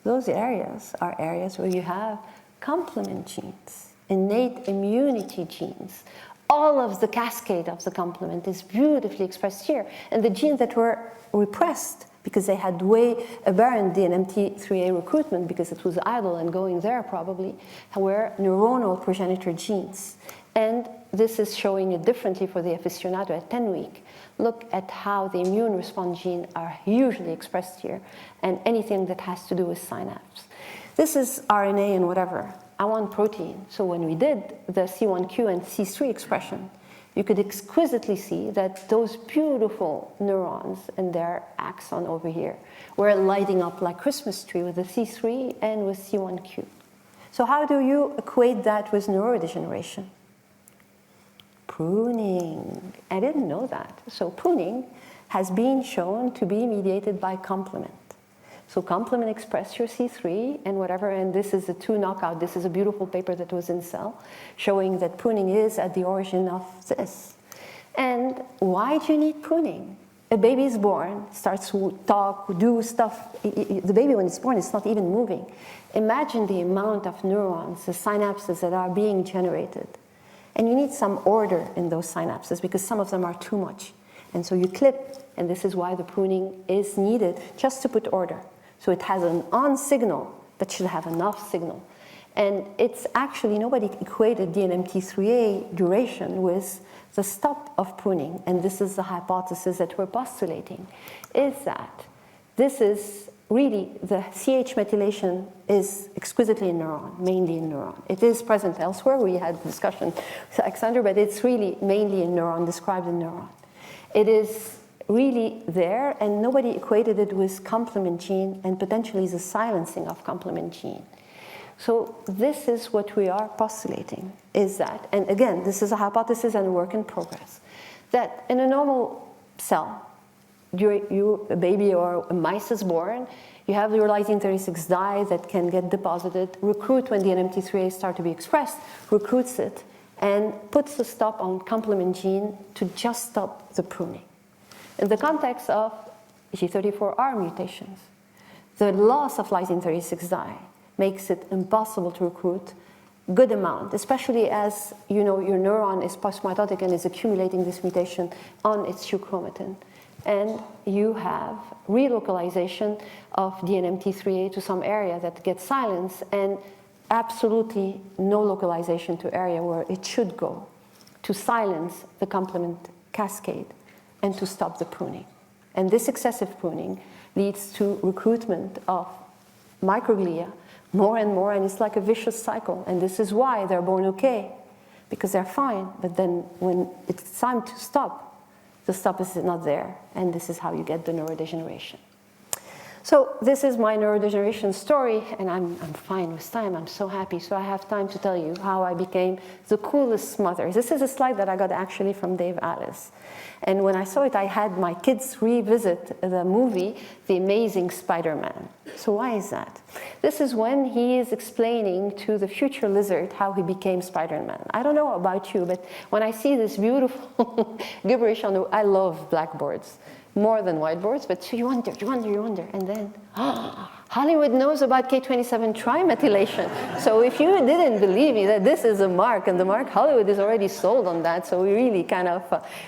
Those areas are areas where you have complement genes, innate immunity genes. All of the cascade of the complement is beautifully expressed here. And the genes that were repressed because they had way aberrant DNMT3A recruitment because it was idle and going there probably, were neuronal progenitor genes. And this is showing it differently for the aficionado at 10 weeks. Look at how the immune response genes are hugely expressed here, and anything that has to do with synapse. This is RNA and whatever. I want protein. So when we did the C1q and C3 expression, you could exquisitely see that those beautiful neurons and their axon over here were lighting up like Christmas tree with the C3 and with C1q. So how do you equate that with neurodegeneration? Pruning. I didn't know that. So pruning has been shown to be mediated by complement. So complement express your C3 and whatever, and this is a 2 knockout. This is a beautiful paper that was in Cell showing that pruning is at the origin of this. And why do you need pruning? A baby is born, starts to talk, do stuff. The baby, when it's born, is not even moving. Imagine the amount of neurons, the synapses that are being generated. And you need some order in those synapses because some of them are too much. And so you clip, and this is why the pruning is needed, just to put order. So it has an on signal, but should have enough signal. And it's actually, nobody equated DNMT3A duration with the stop of pruning. And this is the hypothesis that we're postulating, is that this is really, the CH methylation is exquisitely in neuron, mainly in neuron. It is present elsewhere. We had a discussion with Alexander, but it's really mainly in neuron, described in neuron. It is really there, and nobody equated it with complement gene and potentially the silencing of complement gene. So this is what we are postulating, is that, and again, this is a hypothesis and a work in progress, that in a normal cell, a baby or a mice is born, you have your lysine 36 dye that can get deposited, recruit when the NMT3A start to be expressed, recruits it, and puts a stop on complement gene to just stop the pruning. In the context of G34R mutations, the loss of lysine 36 dye makes it impossible to recruit good amount, especially as you know your neuron is postmitotic and is accumulating this mutation on its Q chromatin. And you have relocalization of DNMT3A to some area that gets silenced, and absolutely no localization to area where it should go to silence the complement cascade and to stop the pruning. And this excessive pruning leads to recruitment of microglia more and more, and it's like a vicious cycle. And this is why they're born okay, because they're fine, but then when it's time to stop, the stop is not there, and this is how you get the neurodegeneration. So this is my neurodegeneration story, and I'm fine with time. I'm so happy. So I have time to tell you how I became the coolest mother. This is a slide that I got actually from Dave Alice. And when I saw it, I had my kids revisit the movie, The Amazing Spider-Man. So why is that? This is when he is explaining to the future lizard how he became Spider-Man. I don't know about you, but when I see this beautiful gibberish on the, I love blackboards. More than whiteboards, but so you wonder, and then Hollywood knows about K27 trimethylation. So if you didn't believe me that this is a mark, and the mark Hollywood is already sold on that, so we really kind of,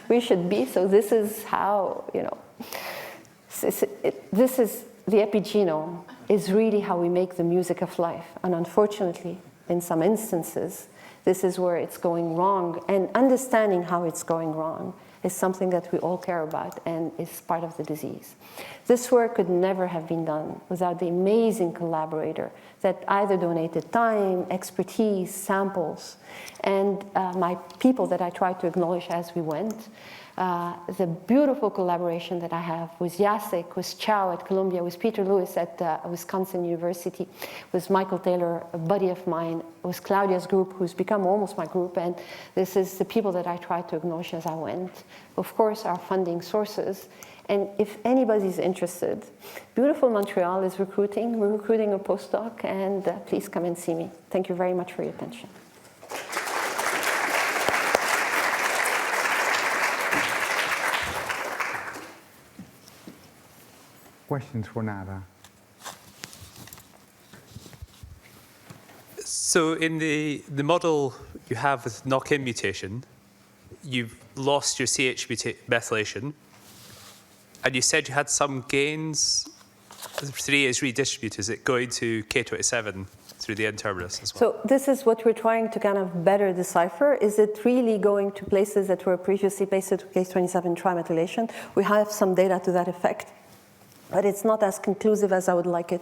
we should be, so this is how, you know, this is, the epigenome is really how we make the music of life. And unfortunately, in some instances, this is where it's going wrong, and understanding how it's going wrong is something that we all care about and is part of the disease. This work could never have been done without the amazing collaborator that either donated time, expertise, samples, and my people that I tried to acknowledge as we went. The beautiful collaboration that I have with Jacek, with Chow at Columbia, with Peter Lewis at Wisconsin University, with Michael Taylor, a buddy of mine, with Claudia's group, who's become almost my group, and this is the people that I tried to acknowledge as I went. Of course, our funding sources, and if anybody's interested, Beautiful Montreal is recruiting. We're recruiting a postdoc, and please come and see me. Thank you very much for your attention. Questions for Nada? So in the model you have with knock-in mutation, you've lost your CH methylation, and you said you had some gains. 3 is redistributed. Is it going to K27 through the N-terminus as well? So this is what we're trying to kind of better decipher. Is it really going to places that were previously placed to K27 trimethylation? We have some data to that effect, but it's not as conclusive as I would like it.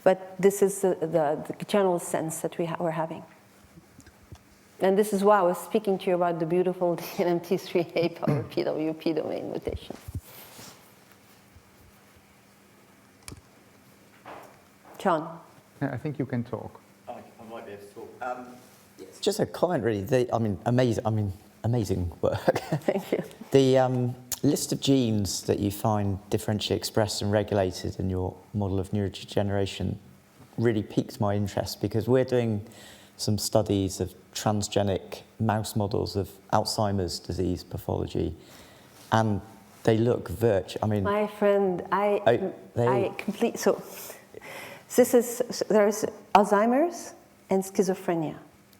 But this is the general sense that we're having. And this is why I was speaking to you about the beautiful DNMT3A power PWP domain mutation. John. Yeah, I think you can talk. I might be able to talk. Just a comment, really. Amazing work. Thank you. The list of genes that you find differentially expressed and regulated in your model of neurodegeneration really piqued my interest, because we're doing some studies of transgenic mouse models of Alzheimer's disease pathology, and they look my friend, so there's Alzheimer's and schizophrenia.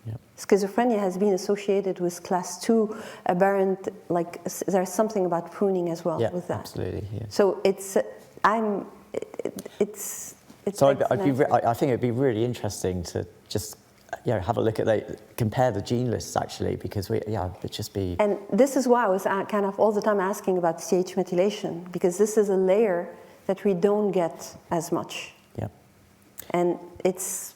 Yep. Schizophrenia has been associated with class 2 aberrant, like there's something about pruning as well with that. Absolutely. Yeah. So I think it'd be really interesting to just have a look at compare the gene lists, actually, because it'd just be. And this is why I was kind of all the time asking about CH methylation, because this is a layer that we don't get as much. Yeah. And it's.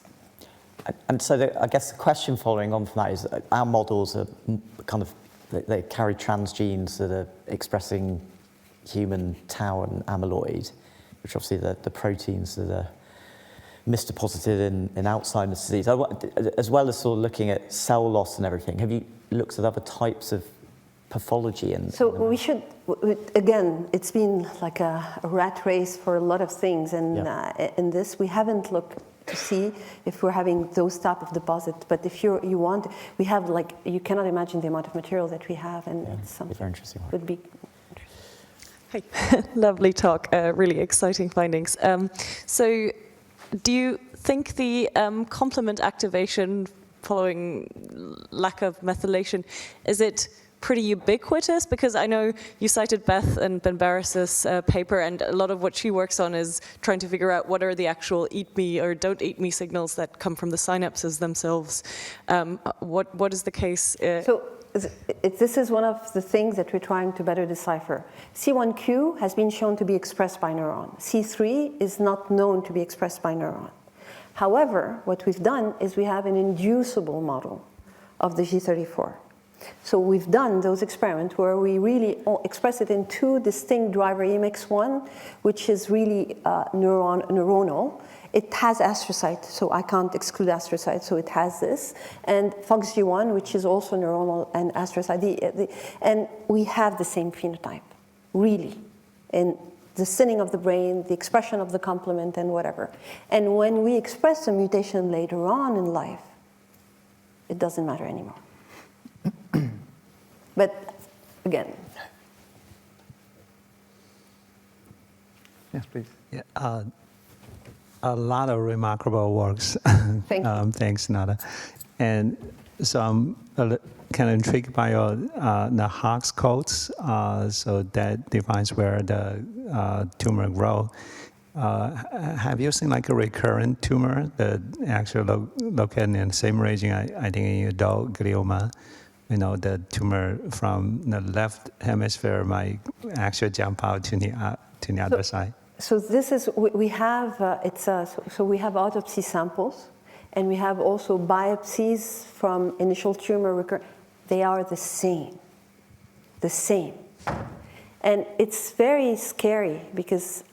And so I guess the question following on from that is, our models are they carry trans genes that are expressing human tau and amyloid, which obviously the proteins that are misdeposited in Alzheimer's disease, as well as sort of looking at cell loss and everything. Have you looked at other types of pathology? So we should, again, it's been like a rat race for a lot of things, and in this we haven't looked to see if we're having those type of deposits. But if you want, we have you cannot imagine the amount of material that we have, and it's something very interesting. Would be. Hey, lovely talk. Really exciting findings. So, do you think the complement activation following lack of methylation, is it pretty ubiquitous? Because I know you cited Beth and Ben Barris's paper, and a lot of what she works on is trying to figure out what are the actual eat me or don't eat me signals that come from the synapses themselves. What is the case? This is one of the things that we're trying to better decipher. C1q has been shown to be expressed by neuron. C3 is not known to be expressed by neuron. However, what we've done is we have an inducible model of the G34. So we've done those experiments where we really express it in two distinct driver EMX1, which is really neuronal. It has astrocyte, so I can't exclude astrocyte, so it has this. And FOXG1, which is also neuronal and astrocyte. And we have the same phenotype, really, in the thinning of the brain, the expression of the complement, and whatever. And when we express a mutation later on in life, it doesn't matter anymore. But again. Yes, please. Yeah, a lot of remarkable works. Thank you. Thanks, Nada. And so I'm kind of intrigued by your the Hox codes. So that defines where the tumor grow. Have you seen like a recurrent tumor that actually located in the same region? I think in adult glioma, you know, the tumor from the left hemisphere might actually jump out to the other side. So this is, we have, so we have autopsy samples, and we have also biopsies from initial tumor recurrence. They are the same. And it's very scary because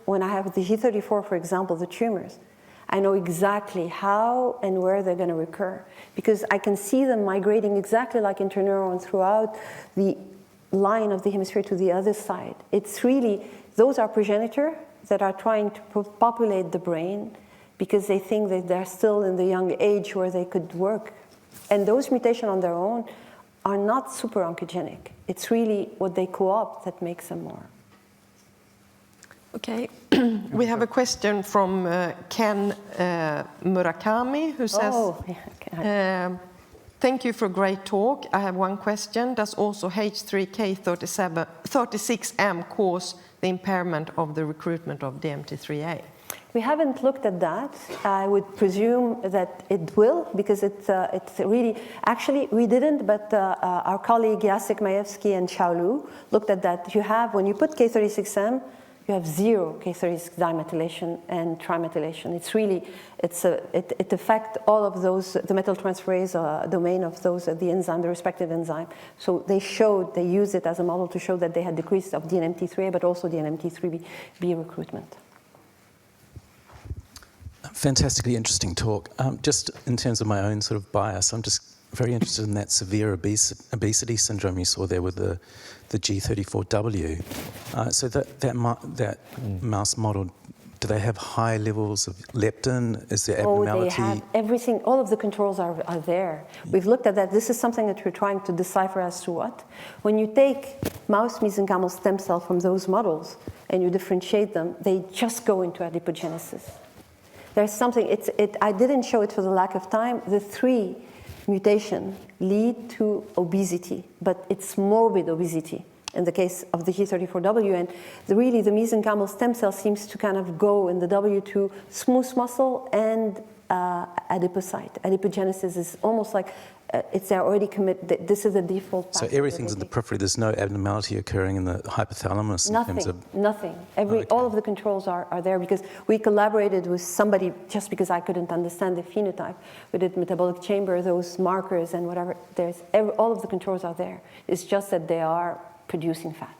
when I have the G34, for example, the tumors, I know exactly how and where they're going to recur because I can see them migrating exactly like interneuron throughout the line of the hemisphere to the other side. It's really, those are progenitor that are trying to populate the brain because they think that they're still in the young age where they could work. And those mutations on their own are not super oncogenic. It's really what they co-opt that makes them more. Okay, we have a question from Ken Murakami, who says, thank you for a great talk. I have one question. Does also H3K36M cause the impairment of the recruitment of DMT3A? We haven't looked at that. I would presume that it will, because it's really, actually we didn't, but our colleague Jacek Majewski and Xiaolu looked at that. You have, when you put K36M, you have zero K36 dimethylation and trimethylation. It's really, it affects all of those, the methyltransferase domain of those, the enzyme, the respective enzyme. So they used it as a model to show that they had decrease of DNMT3A, but also DNMT3B recruitment. Fantastically interesting talk. Just in terms of my own sort of bias, I'm just very interested in that severe obesity syndrome you saw there with the G34W. So that mouse model, do they have high levels of leptin? Is there abnormality? They have everything. All of the controls are there. We've looked at that. This is something that we're trying to decipher as to what. When you take mouse mesenchymal stem cell from those models and you differentiate them, they just go into adipogenesis. There's something, I didn't show it for the lack of time. The 3 mutations lead to obesity, but it's morbid obesity in the case of the G34W. And really, the mesenchymal stem cell seems to kind of go in the W to smooth muscle and adipocyte. Adipogenesis is almost like they're already committed. This is a default path. So everything's in the periphery. There's no abnormality occurring in the hypothalamus in terms of... Nothing. All of the controls are there because we collaborated with somebody just because I couldn't understand the phenotype. We did metabolic chamber, those markers and whatever. All of the controls are there. It's just that they are producing fat.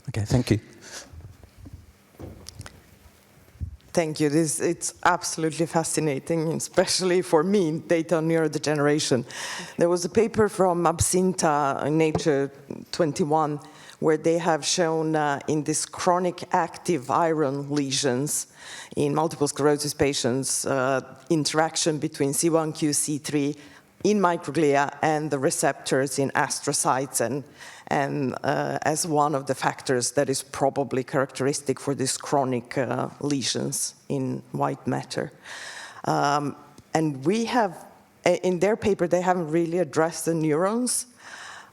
Okay, thank you. Thank you. It's absolutely fascinating, especially for me, data on neurodegeneration. There was a paper from Absinta in Nature 21 where they have shown in this chronic active iron lesions in multiple sclerosis patients, interaction between C1q, C3 in microglia and the receptors in astrocytes and as one of the factors that is probably characteristic for these chronic lesions in white matter. And we have, in their paper, they haven't really addressed the neurons,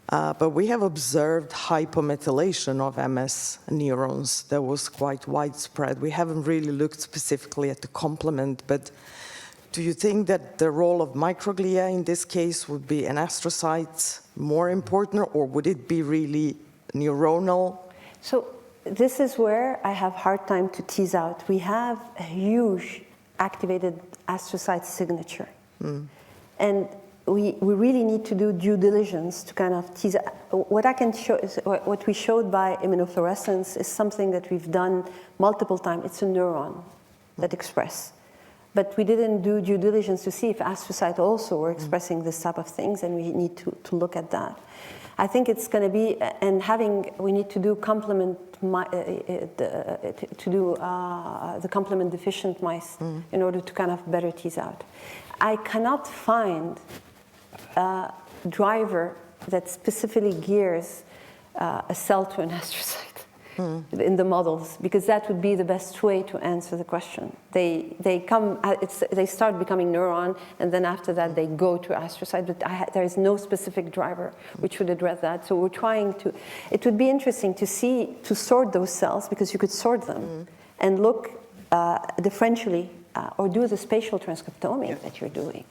but we have observed hypomethylation of MS neurons that was quite widespread. We haven't really looked specifically at the complement, but do you think that the role of microglia in this case would be an astrocytes more important, or would it be really neuronal? So this is where I have a hard time to tease out. We have a huge activated astrocyte signature. And we really need to do due diligence to kind of tease. What I can show is what we showed by immunofluorescence is something that we've done multiple times. It's a neuron that express. But we didn't do due diligence to see if astrocytes also were expressing this type of things, and we need to look at that. I think it's going to be, and we need to do the complement deficient mice in order to kind of better tease out. I cannot find a driver that specifically gears a cell to an astrocyte in the models, because that would be the best way to answer the question. They start becoming neuron, and then after that they go to astrocyte, but there is no specific driver which would address that. So we're trying to, it would be interesting to sort those cells, because you could sort them and look differentially, or do the spatial transcriptomic that you're doing,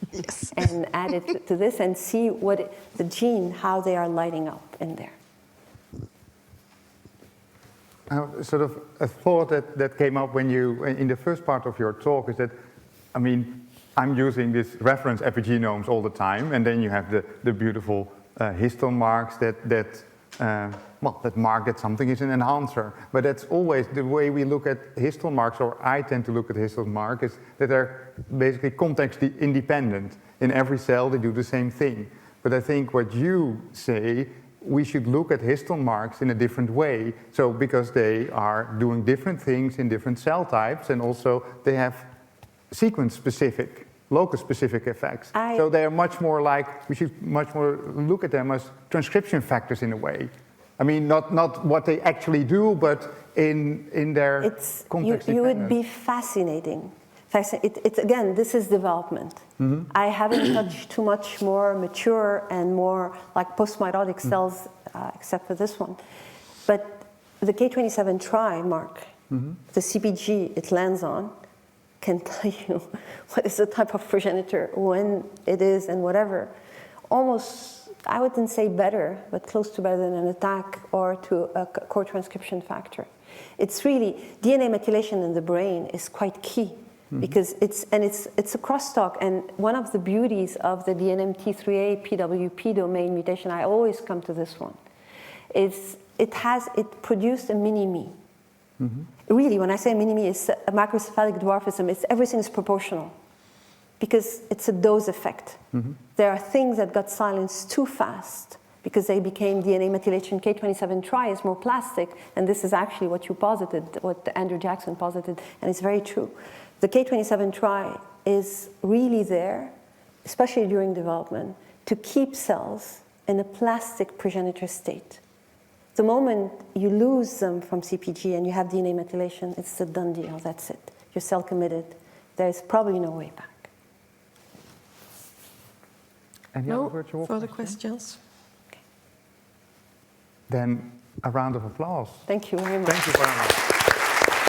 and add it to this and see what the gene, how they are lighting up in there. Sort of a thought that came up when you, in the first part of your talk, is that, I mean, I'm using this reference epigenomes all the time, and then you have the beautiful histone marks that mark that something is an enhancer. But that's always the way we look at histone marks, or I tend to look at histone marks, is that they're basically context independent. In every cell, they do the same thing. But I think what you say, we should look at histone marks in a different way. So because they are doing different things in different cell types, and also they have sequence-specific, locus-specific effects. So they are much more like, we should much more look at them as transcription factors in a way. I mean, not what they actually do, but in their context. You would be fascinating. Again, this is development. I haven't touched too much more mature and more like post-mitotic cells, except for this one. But the K27 tri mark, the CPG it lands on, can tell you what is the type of progenitor, when it is, and whatever. Almost, I wouldn't say better, but close to better than an attack or to a core transcription factor. It's really, DNA methylation in the brain is quite key. Because it's a crosstalk, and one of the beauties of the DNMT3A PWP domain mutation, I always come to this one, is it produced a mini-me. Really, when I say mini-me, it's a macrocephalic dwarfism. Everything is proportional, because it's a dose effect. There are things that got silenced too fast, because they became DNA methylation. K27 tri is more plastic, and this is actually what you posited, what Andrew Jackson posited, and it's very true. The K27 tri is really there, especially during development, to keep cells in a plastic progenitor state. The moment you lose them from CPG and you have DNA methylation, it's a done deal, that's it. You're cell committed. There's probably no way back. Any other virtual further questions? Okay. Then a round of applause. Thank you very much. Thank you very much.